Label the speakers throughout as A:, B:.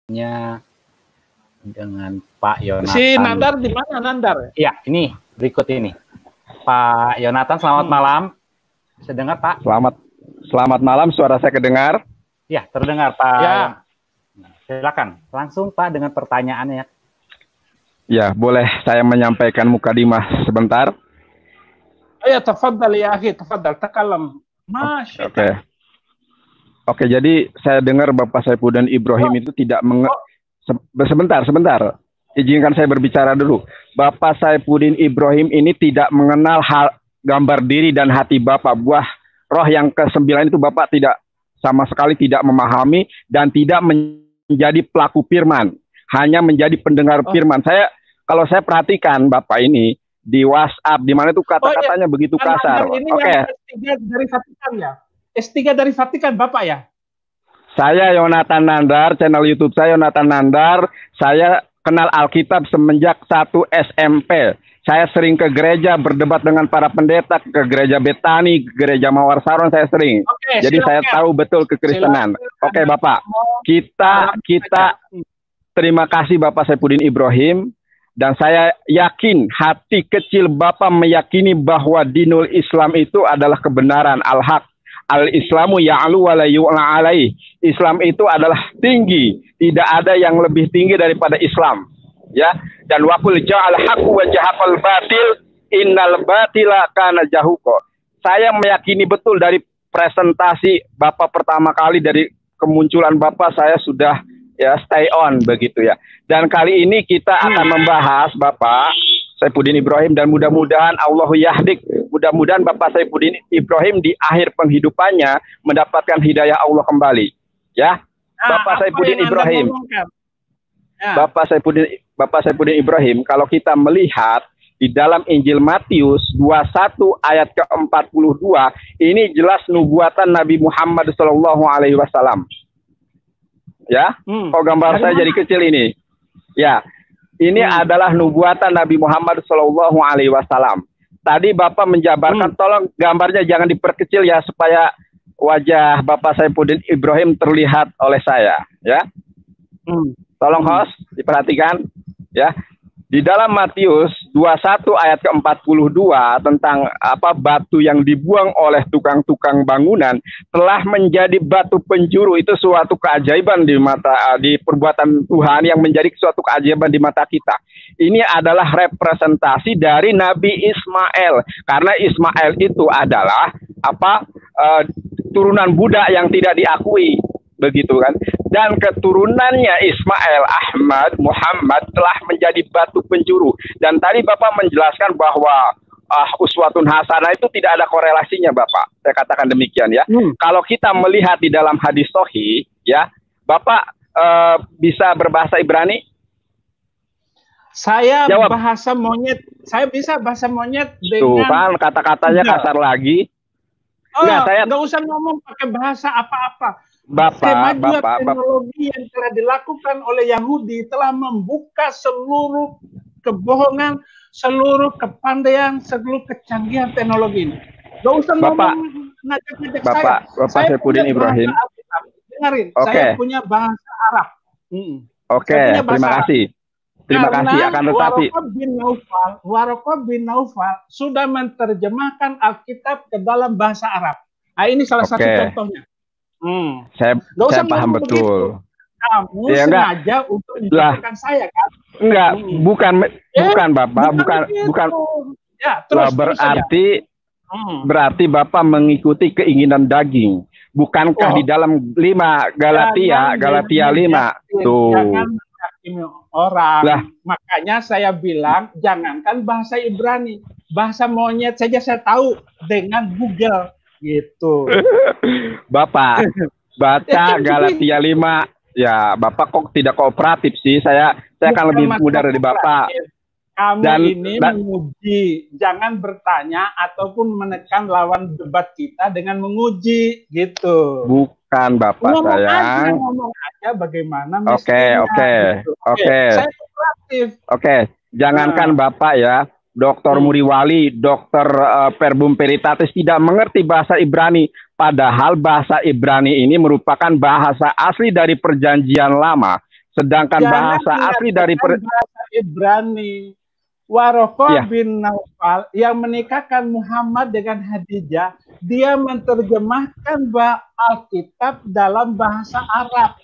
A: dengan Pak Yonatan.
B: Si Nandar di mana, Nandar?
A: Iya, ini berikut ini. Pak Yonatan, selamat malam. Saya dengar, Pak.
C: Selamat malam, suara saya kedengar?
A: Ya, terdengar, Pak.
B: Ya.
A: Silakan, langsung Pak dengan pertanyaannya.
C: Ya, boleh saya menyampaikan mukadimah sebentar?
B: Ya, tafadhal ya akhi, tafadhal, takalam. Masya Allah.
C: Oke, jadi saya dengar Bapak Saifuddin Ibrahim itu tidak Sebentar. Izinkan saya berbicara dulu. Bapak Saifuddin Ibrahim ini tidak mengenal gambar diri dan hati Bapak. Buah roh yang ke-9 itu Bapak sama sekali tidak memahami dan tidak menjadi pelaku firman. Hanya menjadi pendengar firman. Kalau saya perhatikan Bapak ini di WhatsApp, di mana itu kata-katanya begitu kasar.
B: Oke. S3 dari Vatikan ya? S3 dari Vatikan Bapak ya?
C: Saya Yonatan Nandar, channel YouTube saya Yonatan Nandar. Saya kenal Alkitab semenjak 1 SMP. Saya sering ke gereja berdebat dengan para pendeta, ke gereja Betani, ke gereja Mawar Saron saya sering. Jadi saya tahu betul kekristenan. Oke, Bapak. Kita terima kasih Bapak Saifuddin Ibrahim. Dan saya yakin hati kecil Bapak meyakini bahwa dinul Islam itu adalah kebenaran, al-haq. Al-Islamu ya'lu wa la yu'la alaih. Islam itu adalah tinggi, tidak ada yang lebih tinggi daripada Islam. Ya, dan waqul ja'al haqqu wa jahaqal batil innal batila kana jahuqa. Saya meyakini betul dari presentasi Bapak pertama kali, dari kemunculan Bapak saya sudah stay on begitu ya. Dan kali ini kita akan membahas Bapak Saifuddin Ibrahim, dan mudah-mudahan Allahu yahdik, mudah-mudahan Bapak Saifuddin Ibrahim di akhir penghidupannya mendapatkan hidayah Allah kembali. Ya, Bapak Saifuddin Ibrahim. Bapak Saifuddin Ibrahim, kalau kita melihat di dalam Injil Matius 21 ayat ke-42, ini jelas nubuatan Nabi Muhammad SAW. Ya, gambar saya jadi kecil ini. Ya, ini adalah nubuatan Nabi Muhammad SAW. Tadi Bapak menjabarkan, tolong gambarnya jangan diperkecil ya, supaya wajah Bapak Saifuddin Ibrahim terlihat oleh saya. Ya, tolong host diperhatikan. Ya, di dalam Matius 21 ayat ke-42 tentang batu yang dibuang oleh tukang-tukang bangunan telah menjadi batu penjuru. Itu suatu keajaiban di perbuatan Tuhan yang menjadi suatu keajaiban di mata kita. Ini adalah representasi dari Nabi Ismail, karena Ismail itu adalah turunan budak yang tidak diakui, begitu kan? Dan keturunannya Ismail, Ahmad, Muhammad telah menjadi batu penjuru. Dan tadi Bapak menjelaskan bahwa uswatun hasanah itu tidak ada korelasinya, Bapak. Saya katakan demikian ya. Kalau kita melihat di dalam hadis sahih, ya, Bapak bisa berbahasa Ibrani?
B: Saya bahasa monyet. Saya bisa bahasa monyet dengan...
C: Tuh kan, kata-katanya kasar lagi.
B: Nggak usah ngomong pakai bahasa apa-apa. Kemajuan teknologi yang telah dilakukan oleh Yahudi telah membuka seluruh kebohongan, seluruh kepandaian, seluruh kecanggihan teknologi ini. Gak usah ngomong ngajak-ngajak saya.
C: Bapak Saifuddin Ibrahim.
B: Dengarin, saya punya bahasa Arab.
C: Terima kasih. Terima kasih. Akan tetapi
B: Waraqah bin Naufal sudah menerjemahkan Alkitab ke dalam bahasa Arab. Nah, ini salah satu contohnya.
C: Saya paham betul.
B: Kamu sengaja untuk menjatuhkan saya kan?
C: Enggak, bukan Bapak, bukan. Ya, berarti Bapak mengikuti keinginan daging. Bukankah di dalam 5 Galatia 5 tuh.
B: Jangan menghakimi orang. Makanya saya bilang jangankan bahasa Ibrani, bahasa monyet saja saya tahu dengan Google. Gitu.
C: Bapak baca Galatia 5 ya. Bapak kok tidak kooperatif sih? Saya akan lebih mudah dari Bapak.
B: Kamu ini menguji, jangan bertanya ataupun menekan lawan debat kita dengan menguji gitu.
C: Bukan Bapak,
B: ngomong aja bagaimana
C: mestinya. Saya
B: kooperatif.
C: Jangankan Bapak ya, Dr. Muriwali, Dr. Verbum Veritatis tidak mengerti bahasa Ibrani. Padahal bahasa Ibrani ini merupakan bahasa asli dari Perjanjian Lama. Sedangkan bahasa asli dari
B: bahasa Ibrani. Waraqah bin Naufal yang menikahkan Muhammad dengan Khadijah, dia menerjemahkan Alkitab dalam bahasa Arab.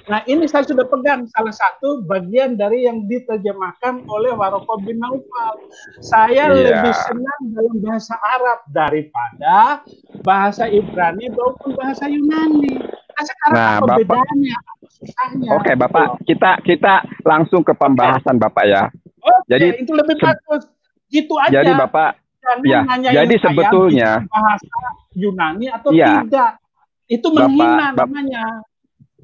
B: Nah, ini saya sudah pegang salah satu bagian dari yang diterjemahkan oleh Waraqah bin Naufal. Saya lebih senang dalam bahasa Arab daripada bahasa Ibrani maupun bahasa Yunani. Nah, sekarang apa bedanya? Susahnya.
C: Oke, Bapak, kita langsung ke pembahasan Bapak ya.
B: Oke, jadi itu lebih bagus. Gitu aja.
C: Jadi Bapak, jadi sebetulnya
B: bahasa Yunani atau tidak, itu menghina namanya.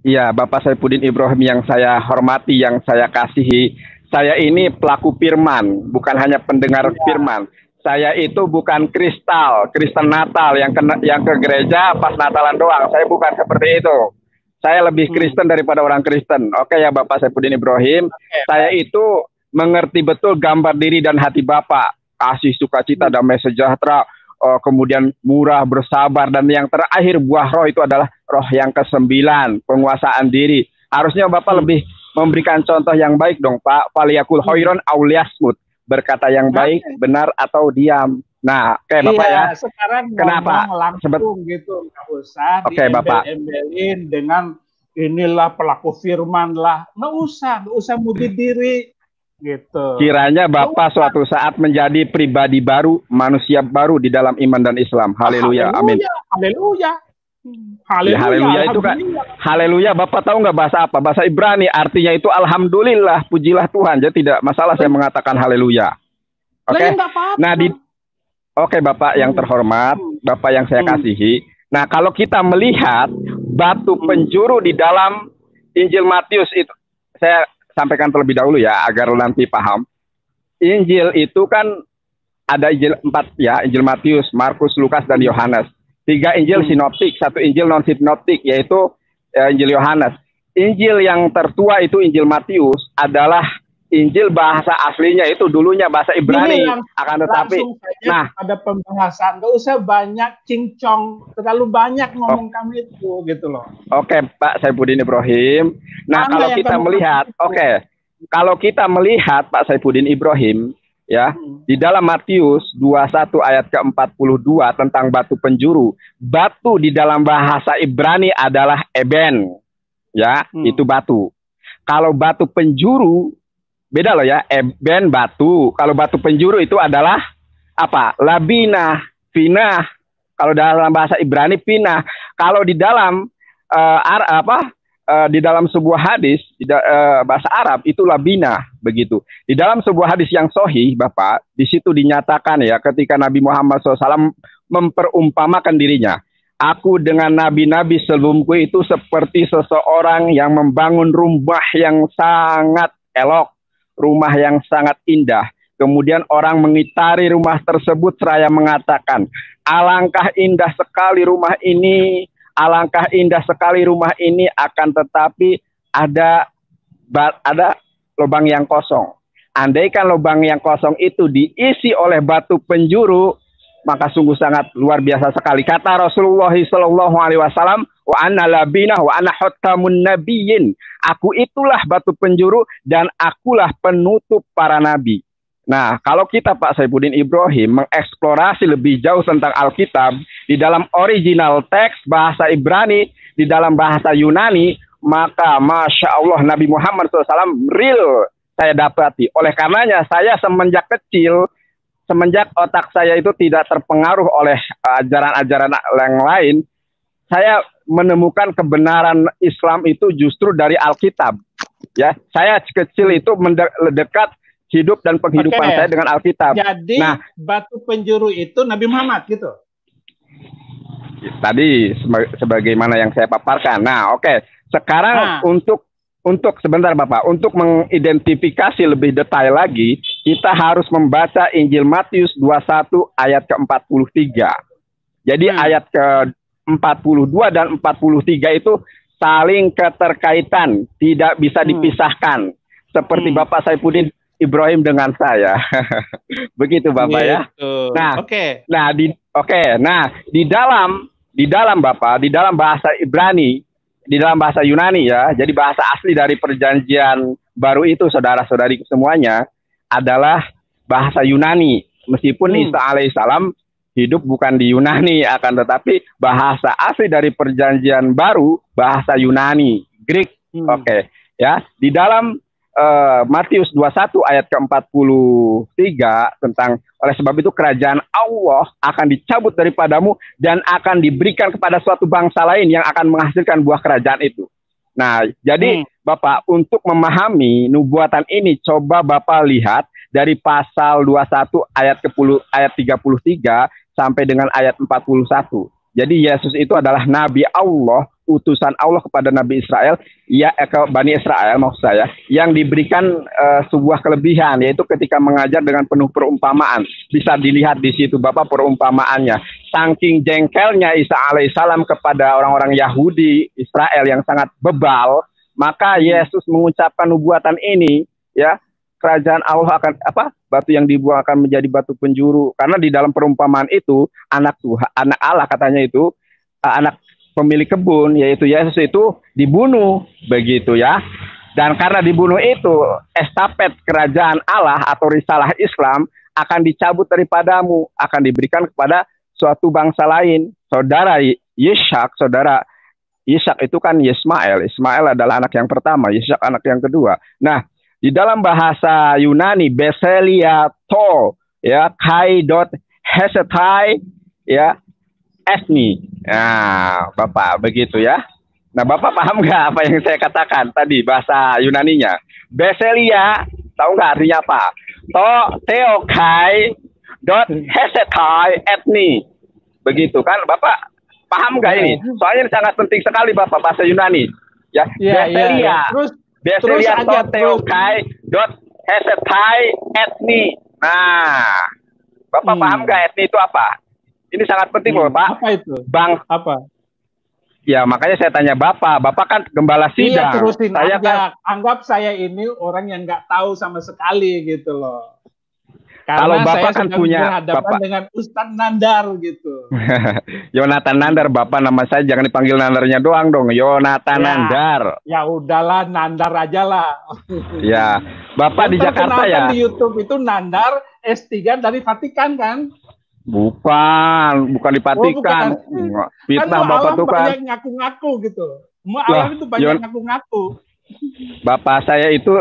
C: Iya, Bapak Saifuddin Ibrahim yang saya hormati, yang saya kasihi. Saya ini pelaku firman, bukan hanya pendengar firman. Saya itu bukan Kristen Natal yang ke gereja pas Natalan doang. Saya bukan seperti itu. Saya lebih Kristen daripada orang Kristen. Oke ya Bapak Saifuddin Ibrahim. Saya itu mengerti betul gambar diri dan hati Bapak, kasih, sukacita, damai sejahtera, kemudian murah, bersabar, dan yang terakhir buah roh itu adalah roh yang ke-9, penguasaan diri. Harusnya Bapak lebih memberikan contoh yang baik dong Pak. Faliyakul khairon aw liyasmut, berkata yang baik, benar atau diam. Nah, oke Bapak ya.
B: Sekarang
C: kenapa
B: langsung gitu, nggak usah diembel-embelin dengan inilah pelaku firman lah, nggak usah mudi diri. Gitu.
C: Kiranya Bapak suatu saat menjadi pribadi baru, manusia baru di dalam iman dan Islam. Haleluya, amin.
B: Haleluya.
C: Haleluya itu kan. Haleluya, Bapak tahu nggak bahasa apa? Bahasa Ibrani, artinya itu alhamdulillah, pujilah Tuhan. Jadi tidak masalah saya mengatakan haleluya. Oke. Nah, oke Bapak yang terhormat, Bapak yang saya kasihi. Nah, kalau kita melihat batu penjuru di dalam Injil Matius itu, saya sampaikan terlebih dahulu ya, agar nanti paham. Injil itu kan ada Injil 4 ya, Injil Matius, Markus, Lukas, dan Yohanes. 3 Injil sinoptik, 1 Injil non sinoptik, yaitu Injil Yohanes. Injil yang tertua itu Injil Matius adalah Injil bahasa aslinya itu dulunya bahasa Ibrani, akan tetapi
B: ada pembahasan, nggak usah banyak cincong, terlalu banyak ngomong kami itu gitu loh.
C: Oke Pak Saifuddin Ibrahim. Nah kalau kita melihat, kalau kita melihat Pak Saifuddin Ibrahim ya, di dalam Matius 21 ayat ke-42 tentang batu penjuru, batu di dalam bahasa Ibrani adalah eben, ya itu batu. Kalau batu penjuru beda loh ya, eben batu. Kalau batu penjuru itu adalah apa? Labinah, finah. Kalau dalam bahasa Ibrani pinah. Kalau di dalam di dalam sebuah hadis bahasa Arab itu labinah begitu. Di dalam sebuah hadis yang sahih, Bapak, di situ dinyatakan ya ketika Nabi Muhammad SAW memperumpamakan dirinya. Aku dengan nabi-nabi sebelumku itu seperti seseorang yang membangun rumah yang sangat elok, rumah yang sangat indah. Kemudian orang mengitari rumah tersebut seraya mengatakan, alangkah indah sekali rumah ini, alangkah indah sekali rumah ini, akan tetapi ada lubang yang kosong. Andaikan lubang yang kosong itu diisi oleh batu penjuru, maka sungguh sangat luar biasa sekali. Kata Rasulullah SAW, wa anna labinah wa anna hotamun nabiyyin. Aku itulah batu penjuru dan akulah penutup para nabi. Nah, kalau kita Pak Saifuddin Ibrahim mengeksplorasi lebih jauh tentang Alkitab di dalam original teks bahasa Ibrani, di dalam bahasa Yunani, maka Masya Allah Nabi Muhammad SAW real saya dapati. Oleh karenanya saya semenjak kecil, semenjak otak saya itu tidak terpengaruh oleh ajaran-ajaran yang lain, saya menemukan kebenaran Islam itu justru dari Alkitab. Ya, saya kecil itu mendekat hidup dan penghidupan saya dengan Alkitab.
B: Jadi batu penjuru itu Nabi Muhammad gitu.
C: Tadi sebagaimana yang saya paparkan. Nah, sekarang untuk sebentar Bapak, untuk mengidentifikasi lebih detail lagi, kita harus membaca Injil Matius 21 ayat ke-43. Jadi ayat ke-42 dan 43 itu saling keterkaitan, tidak bisa dipisahkan. Seperti Bapak Saifuddin Ibrahim dengan saya. Begitu Bapak ya. Nah, di dalam Bapak, di dalam bahasa Ibrani, di dalam bahasa Yunani ya. Jadi bahasa asli dari perjanjian baru itu, saudara-saudari semuanya, adalah bahasa Yunani. Meskipun Isa alaihissalam hidup bukan di Yunani, akan tetapi bahasa asli dari perjanjian baru bahasa Yunani, Greek. Oke, ya. Di dalam Matius 21 ayat ke-43 tentang oleh sebab itu kerajaan Allah akan dicabut daripadamu dan akan diberikan kepada suatu bangsa lain yang akan menghasilkan buah kerajaan itu. Nah, jadi Bapak, untuk memahami nubuatan ini, coba Bapak lihat dari pasal 21 ayat 33 sampai dengan ayat 41. Jadi Yesus itu adalah Nabi Allah, utusan Allah kepada Nabi Israel, ya ke Bani Israel maksud saya, yang diberikan sebuah kelebihan, yaitu ketika mengajar dengan penuh perumpamaan. Bisa dilihat di situ Bapak perumpamaannya. Saking jengkelnya Isa alaihissalam kepada orang-orang Yahudi Israel yang sangat bebal, maka Yesus mengucapkan nubuatan ini, ya, kerajaan Allah akan batu yang dibuang akan menjadi batu penjuru, karena di dalam perumpamaan itu anak Tuhan, anak Allah katanya itu anak pemilik kebun, yaitu Yesus itu dibunuh begitu ya. Dan karena dibunuh itu, estafet kerajaan Allah atau risalah Islam akan dicabut daripadamu, akan diberikan kepada suatu bangsa lain. Saudara Ishak itu kan Ismail adalah anak yang pertama, Ishak anak yang kedua. Nah, di dalam bahasa Yunani, Beseliato, ya, kai.hesetai, ya, esni. Nah, Bapak, begitu ya. Nah, Bapak paham nggak apa yang saya katakan tadi, bahasa Yunaninya? Beselia, tahu nggak artinya apa? Hesetai, etni. Begitu kan, Bapak paham nggak ini? Soalnya sangat penting sekali, Bapak, bahasa Yunani. Ya, Beselia. Beselia hesetai etni. Nah, Bapak paham nggak etni itu apa? Ini sangat penting loh, Pak.
B: Apa itu? Apa?
C: Ya, makanya saya tanya Bapak. Bapak kan gembala sidang.
B: Iya, terusin saya aja. Anggap saya ini orang yang nggak tahu sama sekali gitu loh. Karena
C: kalau Bapak
B: saya
C: kan punya
B: berhadapan
C: Bapak
B: dengan Ustadz Nandar gitu.
C: Yonatan Nandar, Bapak nama saya jangan dipanggil Nandarnya doang dong. Yonatan Nandar.
B: Ya udahlah, Nandar aja lah.
C: Ya, Bapak di Jakarta ya.
B: Di YouTube itu Nandar S3 dari Vatikan kan?
C: Bukan di Vatikan. Fitnah Bapak tuh kan.
B: Banyak ngaku-ngaku gitu. Allah itu banyak ngaku-ngaku.
C: Bapak saya itu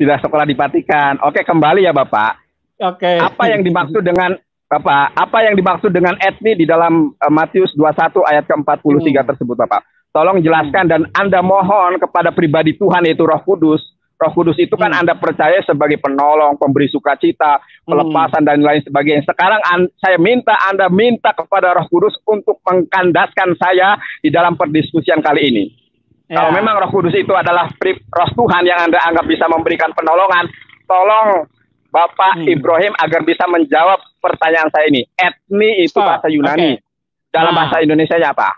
C: tidak sekolah di Vatikan. Oke, kembali ya Bapak.
B: Oke.
C: Apa yang dimaksud dengan Bapak? Apa yang dimaksud dengan etni di dalam Matius 21 ayat ke-43 tersebut, Bapak? Tolong jelaskan dan Anda mohon kepada pribadi Tuhan yaitu Roh Kudus. Roh Kudus itu kan Anda percaya sebagai penolong, pemberi sukacita, pelepasan dan lain sebagainya. Sekarang saya minta Anda minta kepada Roh Kudus untuk mengkandaskan saya di dalam perdiskusian kali ini. Kalau memang Roh Kudus itu adalah Roh Tuhan yang Anda anggap bisa memberikan penolongan, tolong Bapak Ibrahim agar bisa menjawab pertanyaan saya ini. Etni itu bahasa Yunani. Dalam bahasa Indonesianya apa?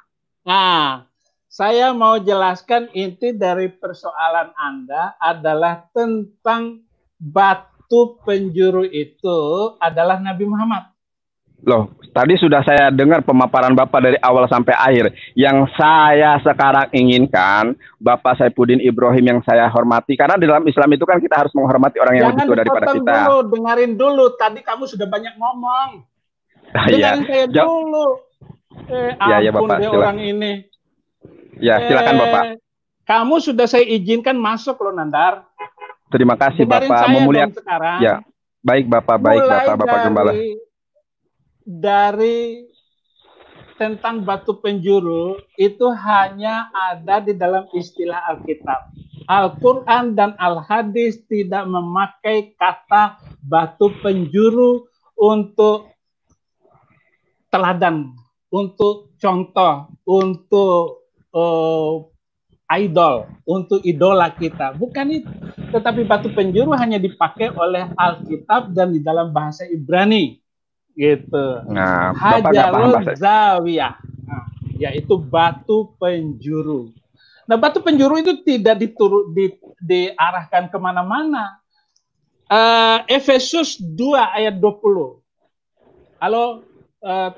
B: Nah, saya mau jelaskan inti dari persoalan Anda adalah tentang batu penjuru itu adalah Nabi Muhammad.
C: Loh, tadi sudah saya dengar pemaparan Bapak dari awal sampai akhir. Yang saya sekarang inginkan, Bapak Saifuddin Ibrahim yang saya hormati. Karena di dalam Islam itu kan kita harus menghormati orang yang lebih tua daripada kita.
B: Dulu, dengerin dulu. Tadi kamu sudah banyak ngomong. Dengerin saya dulu.
C: Ya, Bapak,
B: orang ini.
C: Ya, silakan Bapak.
B: Kamu sudah saya izinkan masuk loh, Nandar.
C: Terima kasih Bapak.
B: Memuliakan.
C: Ya, baik Bapak, Bapak Gembala.
B: Dari tentang batu penjuru itu hanya ada di dalam istilah Alkitab. Al-Quran dan Al-Hadis tidak memakai kata batu penjuru untuk teladan, untuk contoh, untuk idol, untuk idola kita. Bukan itu. Tetapi batu penjuru hanya dipakai oleh Alkitab dan di dalam bahasa Ibrani. Gitu.
C: Nah,
B: Hajarul Zawiyah, yaitu batu penjuru. Nah, batu penjuru itu tidak diarahkan kemana-mana. Efesus 2 ayat 20. Halo,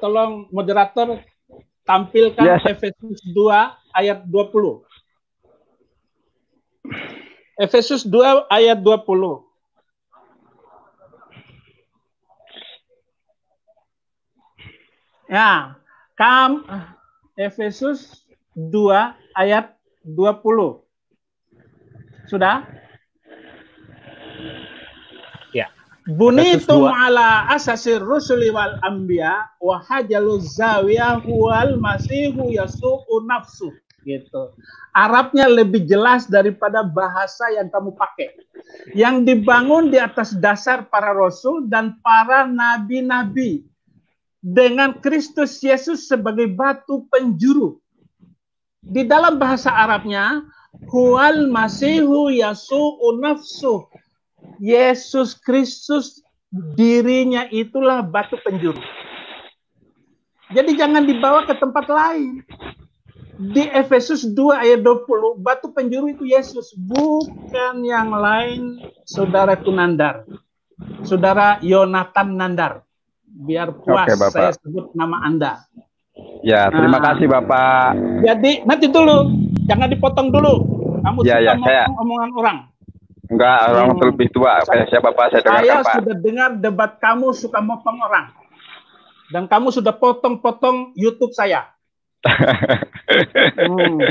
B: tolong moderator tampilkan Efesus 2 ayat 20. Efesus 2 ayat 20. Ya, Efesus 2 ayat 20. Sudah?
A: Ya.
B: Bunitum ala asasir rusuli wal anbiya wa hajalu zawiyah wal masihu yasu'u nafsu. Gitu. Arabnya lebih jelas daripada bahasa yang kamu pakai. Yang dibangun di atas dasar para rasul dan para nabi-nabi dengan Kristus Yesus sebagai batu penjuru. Di dalam bahasa Arabnya, huwal masihu yasu'u nafsu. Yesus Kristus dirinya itulah batu penjuru. Jadi jangan dibawa ke tempat lain. Di Efesus 2 ayat 20, batu penjuru itu Yesus, bukan yang lain. Saudara Kunandar, Saudara Yonatan Nandar, biar puas saya sebut nama Anda.
C: Ya, terima kasih Bapak.
B: Jadi nanti dulu, jangan dipotong dulu. Kamu suka ngomong omongan orang.
C: Enggak, orang terlebih tua. Siapa Bapak?
B: Saya sudah dengar debat kamu suka motong orang. Dan kamu sudah potong-potong YouTube saya.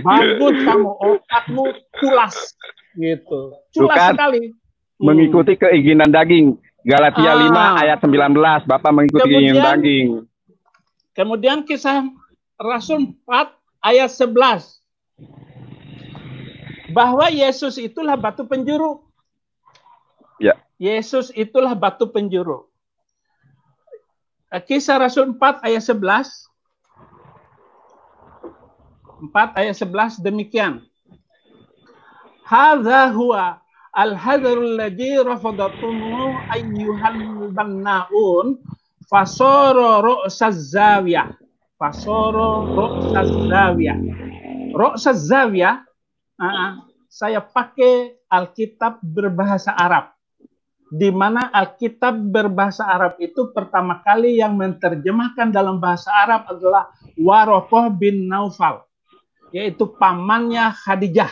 B: Bagus kamu, otakmu culas gitu. Culas sekali.
C: Mengikuti keinginan daging. Galatia 5 ayat 19. Bapak mengikuti keinginan daging.
B: Kemudian Kisah Rasul 4 ayat 11. Bahwa Yesus itulah batu penjuru.
C: Ya.
B: Yesus itulah batu penjuru. Kisah Rasul 4 ayat 11. 4 ayat 11 demikian. Hadza huwa al-hadarul ladzi rafadatumu ayyuhal bannaun fasara ru'saz zawiyah. Fasara ru'saz zawiyah. Ru'saz zawiyah, saya pakai Alkitab berbahasa Arab. Di mana Alkitab berbahasa Arab itu pertama kali yang menerjemahkan dalam bahasa Arab adalah Waraqah bin Naufal, yaitu pamannya Khadijah.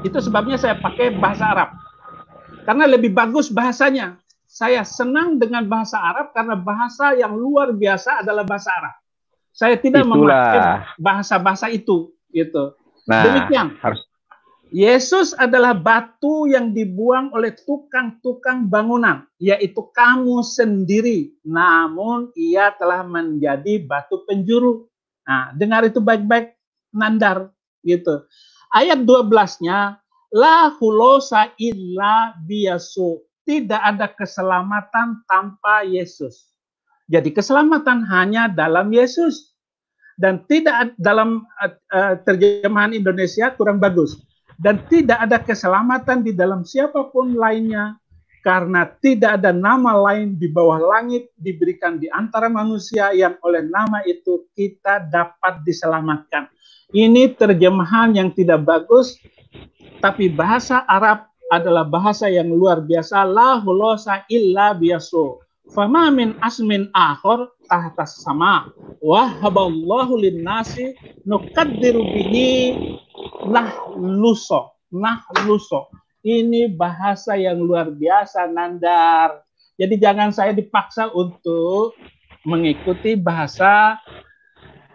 B: Itu sebabnya saya pakai bahasa Arab. Karena lebih bagus bahasanya. Saya senang dengan bahasa Arab karena bahasa yang luar biasa adalah bahasa Arab. Saya tidak memakai bahasa-bahasa itu, gitu.
C: Nah,
B: demikian. Yesus adalah batu yang dibuang oleh tukang-tukang bangunan, yaitu kamu sendiri. Namun ia telah menjadi batu penjuru. Nah, dengar itu baik-baik, Nandar, gitu. Ayat 12-nya, la hulosa illa biyasu. Tidak ada keselamatan tanpa Yesus. Jadi keselamatan hanya dalam Yesus. Dan tidak dalam terjemahan Indonesia kurang bagus. Dan tidak ada keselamatan di dalam siapapun lainnya. Karena tidak ada nama lain di bawah langit diberikan di antara manusia yang oleh nama itu kita dapat diselamatkan. Ini terjemahan yang tidak bagus, tapi bahasa Arab adalah bahasa yang luar biasa. La hulosa illa biyasu. Fama min asmin akhor tahtas sama. Wahaballahu linnasi nukaddiru bihi nahluso. Nahluso. Ini bahasa yang luar biasa, Nandar. Jadi jangan saya dipaksa untuk mengikuti bahasa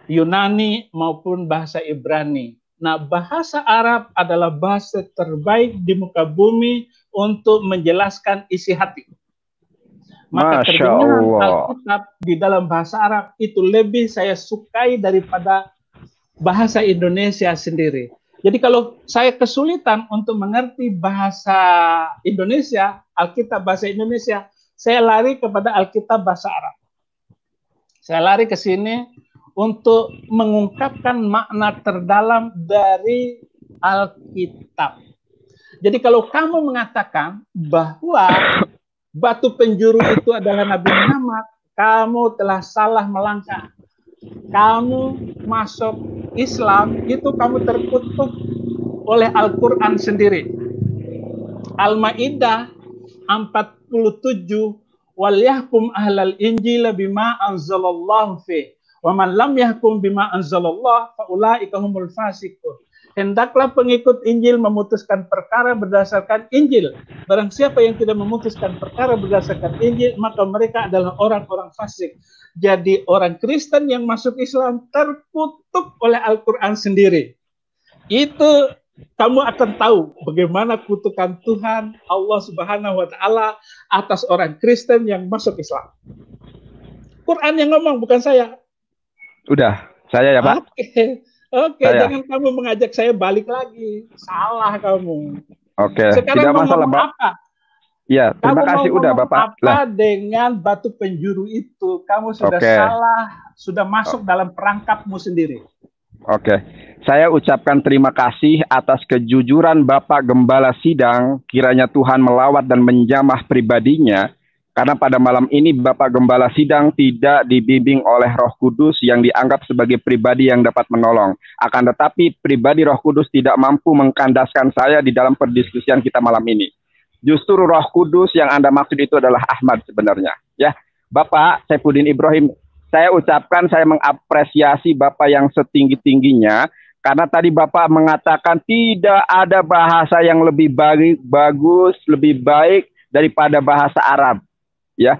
B: Yunani maupun bahasa Ibrani. Nah, bahasa Arab adalah bahasa terbaik di muka bumi untuk menjelaskan isi hati. Maka terjemahan Alkitab di dalam bahasa Arab itu lebih saya sukai daripada bahasa Indonesia sendiri. Jadi kalau saya kesulitan untuk mengerti bahasa Indonesia, Alkitab bahasa Indonesia, saya lari kepada Alkitab bahasa Arab. Saya lari ke sini untuk mengungkapkan makna terdalam dari Alkitab. Jadi kalau kamu mengatakan bahwa batu penjuru itu adalah Nabi Muhammad, kamu telah salah melangkah. Kamu masuk Islam, itu kamu terkutuk oleh Al-Quran sendiri. Al-Ma'idah 47, wal yahkum ahlal injil bima anzalallahu fi wa man lam yahkum bima anzalallah fa ulaika humul fasiqun. Hendaklah pengikut Injil memutuskan perkara berdasarkan Injil. Barang siapa yang tidak memutuskan perkara berdasarkan Injil, maka mereka adalah orang-orang fasik. Jadi orang Kristen yang masuk Islam terkutuk oleh Al-Quran sendiri. Itu kamu akan tahu bagaimana kutukan Tuhan Allah Subhanahu wa Ta'ala atas orang Kristen yang masuk Islam. Quran yang ngomong, bukan saya.
C: Udah, saya ya Pak.
B: Oke, jangan kamu mengajak saya balik lagi. Salah kamu.
C: Oke,
B: sekarang
C: tidak masalah, Pak.
B: Apa?
C: Ya, terima kasih udah Bapak.
B: Apa dengan batu penjuru itu? Kamu sudah salah, sudah masuk dalam perangkapmu sendiri.
C: Oke, saya ucapkan terima kasih atas kejujuran Bapak Gembala Sidang. Kiranya Tuhan melawat dan menjamah pribadinya. Karena pada malam ini Bapak Gembala Sidang tidak dibimbing oleh Roh Kudus yang dianggap sebagai pribadi yang dapat menolong. Akan tetapi pribadi Roh Kudus tidak mampu mengkandaskan saya di dalam perdiskusian kita malam ini. Justru Roh Kudus yang Anda maksud itu adalah Ahmad sebenarnya. Ya, Bapak Saifuddin Ibrahim, saya ucapkan saya mengapresiasi Bapak yang setinggi-tingginya. Karena tadi Bapak mengatakan tidak ada bahasa yang lebih bagus, lebih baik daripada bahasa Arab. Ya,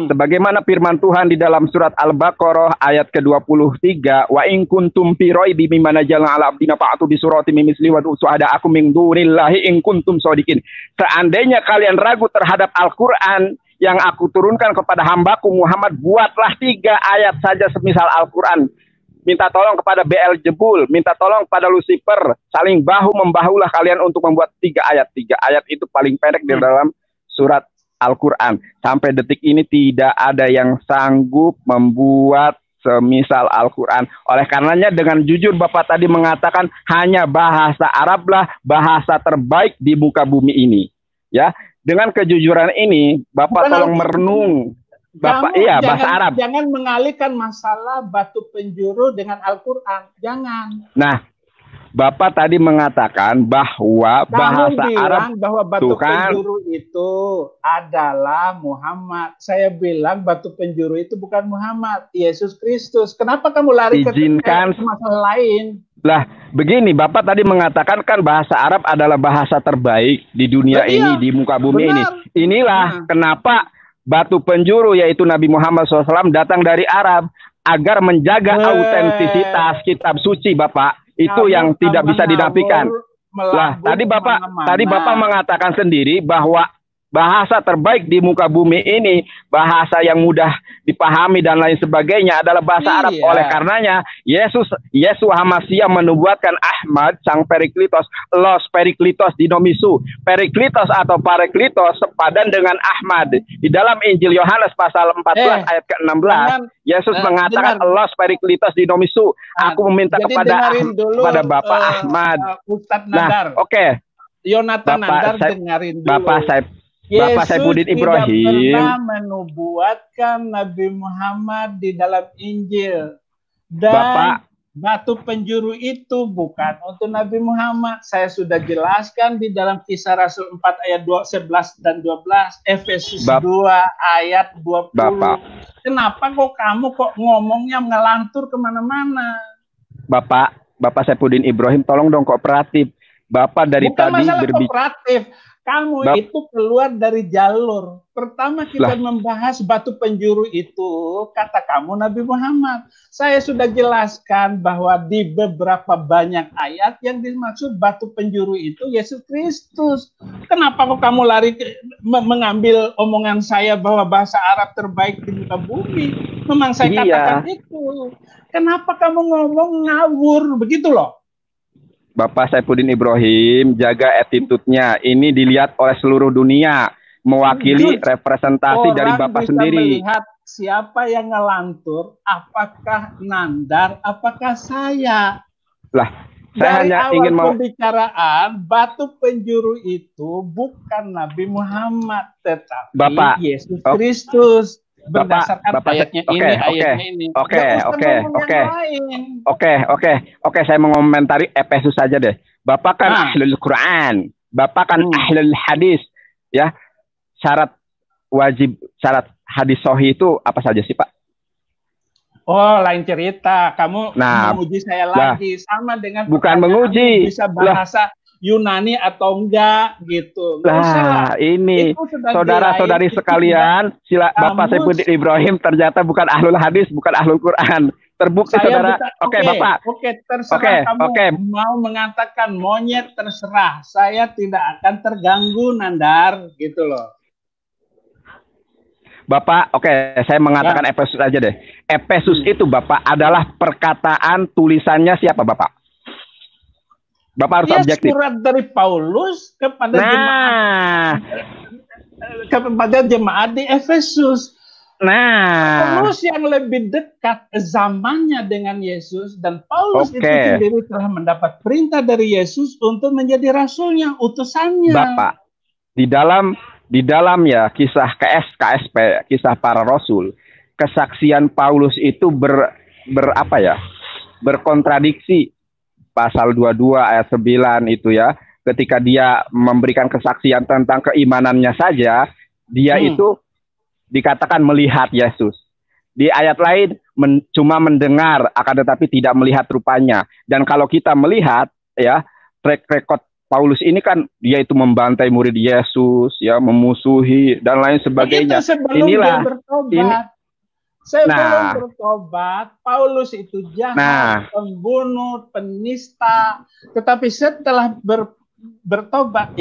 C: sebagaimana firman Tuhan di dalam surat Al-Baqarah ayat ke-23, wa in kuntum fi raibin mimma nazzalna ala abdina fa'tu bi suratin min misli wa suhada'akum min dunillahi in kuntum shadiqin. Seandainya kalian ragu terhadap Al-Qur'an yang aku turunkan kepada hambaku Muhammad, buatlah 3 ayat saja semisal Al-Qur'an. Minta tolong kepada Beelzebul, minta tolong kepada Lucifer, saling bahu-membahulah kalian untuk membuat 3 ayat. 3 ayat itu paling pendek di dalam surat Al-Quran. Sampai detik ini tidak ada yang sanggup membuat semisal Al-Quran. Oleh karenanya dengan jujur Bapak tadi mengatakan hanya bahasa Arablah bahasa terbaik di muka bumi ini. Ya, dengan kejujuran ini Bapak tolong merenung. Bapak, iya, bahasa Arab.
B: Jangan mengalihkan masalah batu penjuru dengan Al-Quran. Jangan.
C: Nah, Bapak tadi mengatakan bahwa bahasa Arab
B: bahwa batu penjuru itu adalah Muhammad. Saya bilang batu penjuru itu bukan Muhammad, Yesus Kristus. Kenapa kamu lari ke masalah lain?
C: Lah, begini, Bapak tadi mengatakan kan bahasa Arab adalah bahasa terbaik di dunia ini, di muka bumi ini. Inilah kenapa batu penjuru yaitu Nabi Muhammad SAW datang dari Arab agar menjaga autentisitas kitab suci, Bapak. Itu yang tidak bisa dinafikan. Lah, tadi Bapak mengatakan sendiri bahwa bahasa terbaik di muka bumi ini, bahasa yang mudah dipahami dan lain sebagainya adalah bahasa Arab. Oleh karenanya, Yeshua HaMashiach menubuatkan Ahmad sang Periklitos, Los Periklitos Dinomisu. Periklitos atau Paraklitos sepadan dengan Ahmad. Di dalam Injil Yohanes pasal 14 ayat ke-16, Yesus mengatakan Los Periklitos Dinomisu. Aku meminta kepada Bapak Ahmad.
B: Nah,
C: oke.
B: Yonatan Nandar dengarin dulu.
C: Bapak Saifuddin Ibrahim
B: tidak pernah menubuatkan Nabi Muhammad di dalam Injil. Dan batu penjuru itu bukan untuk Nabi Muhammad. Saya sudah jelaskan di dalam Kisah Rasul 4 ayat 11 dan 12, Efesus 2 ayat 20. Kenapa kamu ngomongnya ngelantur kemana-mana?
C: Bapak Saifuddin Ibrahim, tolong dong kooperatif. Bapak dari tadi berbicara.
B: Kamu itu keluar dari jalur. Pertama kita membahas batu penjuru itu, kata kamu Nabi Muhammad. Saya sudah jelaskan bahwa di beberapa banyak ayat yang dimaksud batu penjuru itu Yesus Kristus. Kenapa kok kamu lari mengambil omongan saya bahwa bahasa Arab terbaik di muka bumi? Memang saya katakan itu. Kenapa kamu ngomong ngawur begitu loh?
C: Bapak Saifuddin Ibrahim, jaga attitude-nya. Ini dilihat oleh seluruh dunia, mewakili representasi dari Bapak sendiri.
B: Melihat siapa yang ngelantur, apakah Nandar, apakah saya.
C: Lah, saya hanya ingin
B: pembicaraan batu penjuru itu bukan Nabi Muhammad, tetapi Yesus Kristus. Berdasarkan ayatnya ini. Oke,
C: saya mengomentari Efesus saja deh. Bapak kan ahlul Quran, Bapak kan ahlul hadis, ya. Syarat hadis sahih itu apa saja sih, Pak?
B: Oh, lain cerita. Kamu menguji saya lagi, sama dengan
C: bukan menguji.
B: Bisa bahasa Yunani atau enggak gitu.
C: Lah, ini saudara-saudari sekalian, Bapak Saifuddin Ibrahim ternyata bukan ahlul hadis, bukan ahlul Quran. Terbukti saudara. Oke, Bapak.
B: Oke, terserah kamu mau mengatakan monyet, terserah. Saya tidak akan terganggu, Nandar, gitu loh.
C: Bapak, saya mengatakan Efesus aja deh. Efesus itu Bapak adalah perkataan tulisannya siapa Bapak? Bapak harus objektif.
B: Surat dari Paulus kepada jemaat di Efesus. Paulus yang lebih dekat zamannya dengan Yesus, dan Paulus itu sendiri telah mendapat perintah dari Yesus untuk menjadi rasulnya, utusannya. Bapak,
C: di dalam ya kisah KSP, kisah para rasul, kesaksian Paulus itu berkontradiksi. Pasal 22 ayat 9 itu ya, ketika dia memberikan kesaksian tentang keimanannya saja, dia itu dikatakan melihat Yesus. Di ayat lain cuma mendengar, akan tetapi tidak melihat rupanya. Dan kalau kita melihat ya, track record Paulus ini kan dia itu membantai murid Yesus, ya, memusuhi dan lain sebagainya.
B: Inilah sebelum bertobat, Paulus itu jahat, pembunuh, penista. Tetapi setelah bertobat,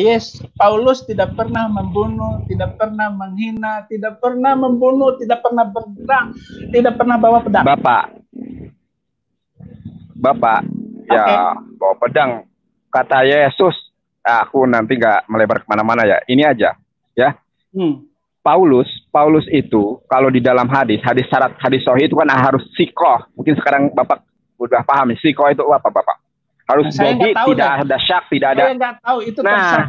B: Paulus tidak pernah membunuh, tidak pernah menghina, tidak pernah membunuh, tidak pernah berperang, tidak pernah bawa pedang. Bapak, ya bawa pedang. Kata Yesus, aku nanti nggak melebar kemana-mana ya. Ini aja, ya.
C: Paulus itu kalau di dalam hadis syarat hadis sahih itu kan harus sikoh. Mungkin sekarang Bapak udah paham sikoh itu apa Bapak? Harus dobi, tidak ada syak, tidak ada.
B: Saya nggak tahu itu.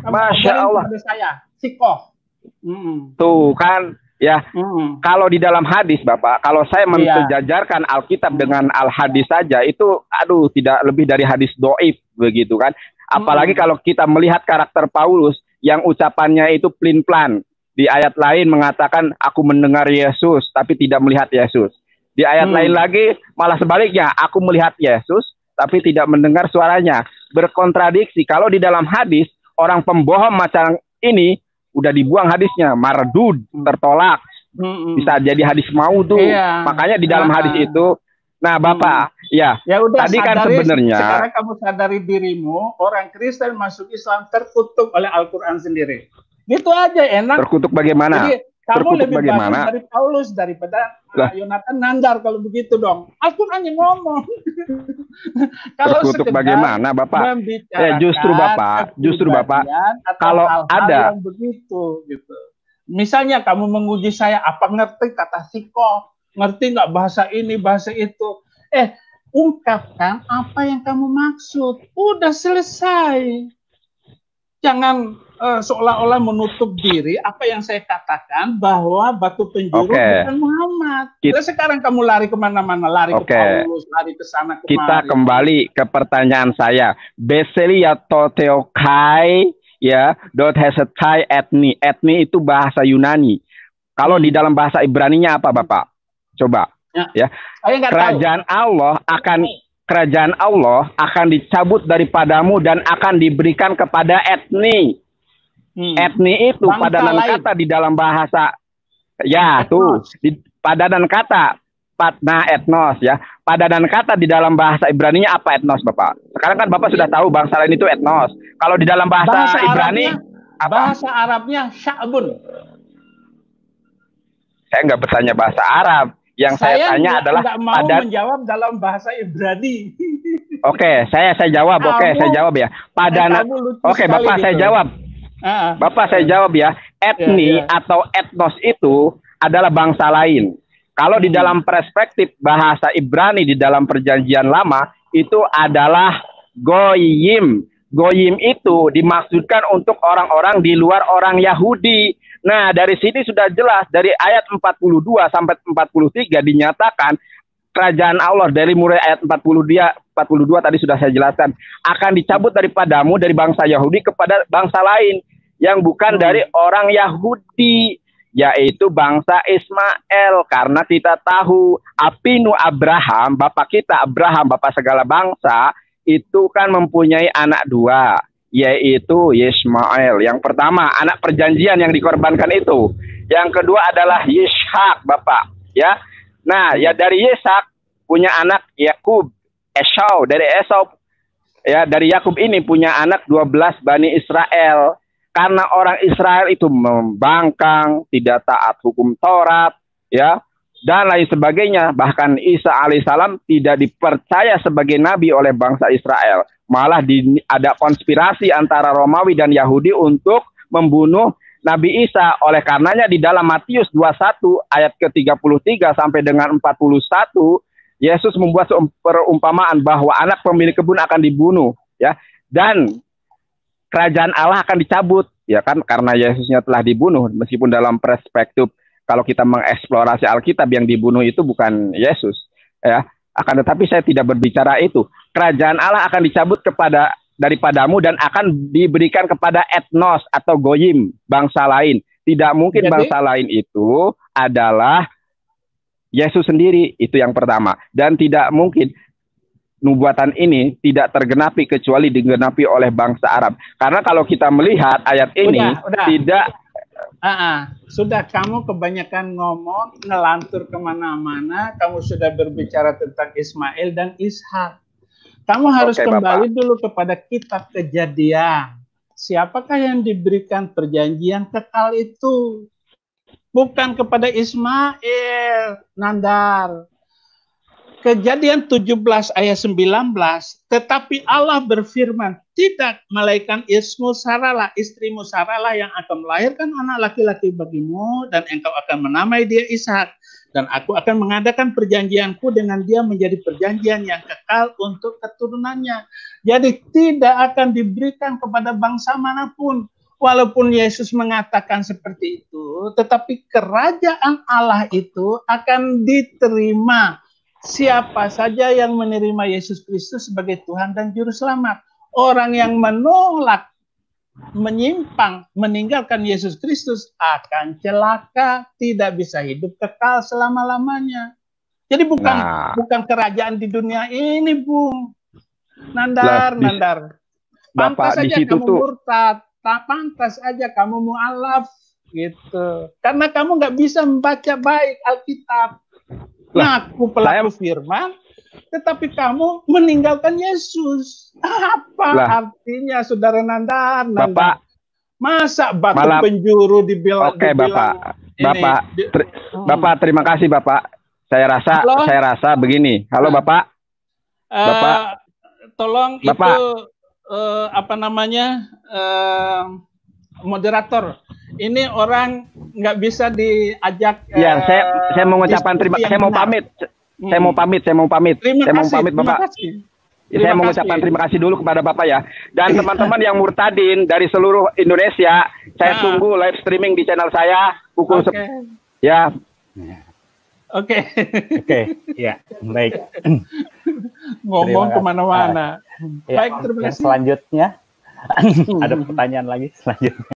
C: Masya Allah.
B: Saya sikoh.
C: Tuh kan ya. Kalau di dalam hadis Bapak, kalau saya mensejajarkan Alkitab dengan Al-Hadis saja itu tidak lebih dari hadis doib begitu kan. Apalagi kalau kita melihat karakter Paulus yang ucapannya itu plin-plan. Di ayat lain mengatakan aku mendengar Yesus tapi tidak melihat Yesus. Di ayat lain lagi malah sebaliknya, aku melihat Yesus tapi tidak mendengar suaranya. Berkontradiksi. Kalau di dalam hadis orang pembohong macam ini udah dibuang hadisnya, mardud, tertolak. Bisa jadi hadis maudhu. Makanya di dalam hadis itu, nah Bapak, ya
B: udah,
C: tadi kan sebenarnya
B: sekarang kamu sadari dirimu, orang Kristen masuk Islam terkutuk oleh Al-Quran sendiri. Gitu aja, enak.
C: Terkutuk bagaimana?
B: Jadi, kamu lebih bagus dari Paulus daripada Yonatan Nandar kalau begitu dong. Al-Quran yang ngomong.
C: Kalau terkutuk bagaimana, Bapak? Ya justru Bapak, kalau ada
B: yang begitu, gitu. Misalnya kamu menguji saya, apa ngerti kata sikoh, ngerti nggak bahasa ini, bahasa itu? Ungkapkan apa yang kamu maksud. Udah selesai. Jangan seolah-olah menutup diri apa yang saya katakan bahwa batu penjuru bukan Muhammad. Sekarang kamu lari kemana-mana, lari ke Paulus, lari ke sana kemari.
C: Kita kembali ke pertanyaan saya. Beseli atau Theokai, ya, dot hesitai etni. Etni itu bahasa Yunani. Kalau di dalam bahasa Ibraninya apa, Bapak? Coba. Ya. Kerajaan Allah akan dicabut daripadamu dan akan diberikan kepada etni. Etni itu padanan kata di dalam bahasa padanan kata etnos ya. Padanan kata di dalam bahasa Ibraninya apa etnos, Bapak? Sekarang kan Bapak sudah tahu bangsa lain itu etnos. Kalau di dalam bahasa Ibrani
B: bahasa Arabnya sya'bun.
C: Saya nggak bertanya bahasa Arab. Yang saya tanya adalah
B: menjawab dalam bahasa Ibrani.
C: Saya jawab. Saya jawab ya. Padanan. Bapak gitu. Saya jawab. Bapak saya jawab ya. Etni atau etnos itu adalah bangsa lain. Kalau di dalam perspektif bahasa Ibrani di dalam Perjanjian Lama itu adalah goyim. Goyim itu dimaksudkan untuk orang-orang di luar orang Yahudi. Nah, dari sini sudah jelas, dari ayat 42 sampai 43 dinyatakan kerajaan Allah dari mulai ayat 42 tadi sudah saya jelaskan akan dicabut daripadamu dari bangsa Yahudi kepada bangsa lain yang bukan dari orang Yahudi. yaitu bangsa Ismail. Karena kita tahu Abinu Abraham, bapak kita Abraham, bapak segala bangsa, itu kan mempunyai anak dua, yaitu Ismail. Yang pertama, anak perjanjian yang dikorbankan itu. Yang kedua adalah Ishak, bapak. Ya, nah ya dari Ishak punya anak Yakub, Esau. Dari Esau, ya dari Yakub ini punya anak 12 Bani Israel. Karena orang Israel itu membangkang, tidak taat hukum Taurat, ya, dan lain sebagainya. Bahkan Isa alaihissalam tidak dipercaya sebagai nabi oleh bangsa Israel. Malah ada konspirasi antara Romawi dan Yahudi untuk membunuh Nabi Isa. Oleh karenanya di dalam Matius 21 ayat ke-33 sampai dengan 41, Yesus membuat perumpamaan bahwa anak pemilik kebun akan dibunuh, ya, dan kerajaan Allah akan dicabut, ya kan, karena Yesusnya telah dibunuh. Meskipun dalam perspektif kalau kita mengeksplorasi Alkitab, yang dibunuh itu bukan Yesus, ya. Akan tetapi saya tidak berbicara itu. Kerajaan Allah akan dicabut daripadamu dan akan diberikan kepada etnos atau goyim, bangsa lain. Tidak mungkin bangsa lain itu adalah Yesus sendiri, itu yang pertama. Dan tidak mungkin nubuatan ini tidak tergenapi kecuali digenapi oleh bangsa Arab. Karena kalau kita melihat ayat ini tidak.
B: Sudah, kamu kebanyakan ngomong, ngelantur kemana-mana. Kamu sudah berbicara tentang Ismail dan Ishak. Kamu harus kembali dulu kepada kitab Kejadian. Siapakah yang diberikan perjanjian kekal itu? Bukan kepada Ismail, Nandar. Kejadian 17 ayat 19, tetapi Allah berfirman, tidak, malaikat istrimu Saralah yang akan melahirkan anak laki-laki bagimu, dan engkau akan menamai dia Ishak, dan aku akan mengadakan perjanjianku dengan dia menjadi perjanjian yang kekal untuk keturunannya. Jadi tidak akan diberikan kepada bangsa manapun. Walaupun Yesus mengatakan seperti itu, tetapi kerajaan Allah itu akan diterima siapa saja yang menerima Yesus Kristus sebagai Tuhan dan Juru Selamat. Orang yang menolak, menyimpang, meninggalkan Yesus Kristus akan celaka, tidak bisa hidup kekal selama-lamanya. Jadi bukan kerajaan di dunia ini, Bung. Nandar. Pantas saja kamu murtad, pantas aja kamu mu'alaf, gitu. Karena kamu nggak bisa membaca baik Alkitab. Ngaku pelaku firman, tetapi kamu meninggalkan Yesus. Apa artinya, saudara Nandar?
C: Bapak,
B: masa batu penjuru dibilang?
C: Oke, Bapak, terima kasih, Bapak. Saya rasa begini. Halo, Bapak. Bapak,
B: tolong
C: Bapak.
B: Itu apa namanya, moderator. Ini orang nggak bisa diajak.
C: Ya, saya mau mengucapkan saya mau pamit. Saya mau pamit, Bapak. Saya mau mengucapkan terima kasih dulu kepada Bapak ya. Dan teman-teman yang murtadin dari seluruh Indonesia, saya tunggu live streaming di channel saya pukul ya.
B: Oke,
A: ya, baik.
B: Ngomong kemana-mana.
A: Baik, terima kasih. Selanjutnya, ada pertanyaan lagi selanjutnya.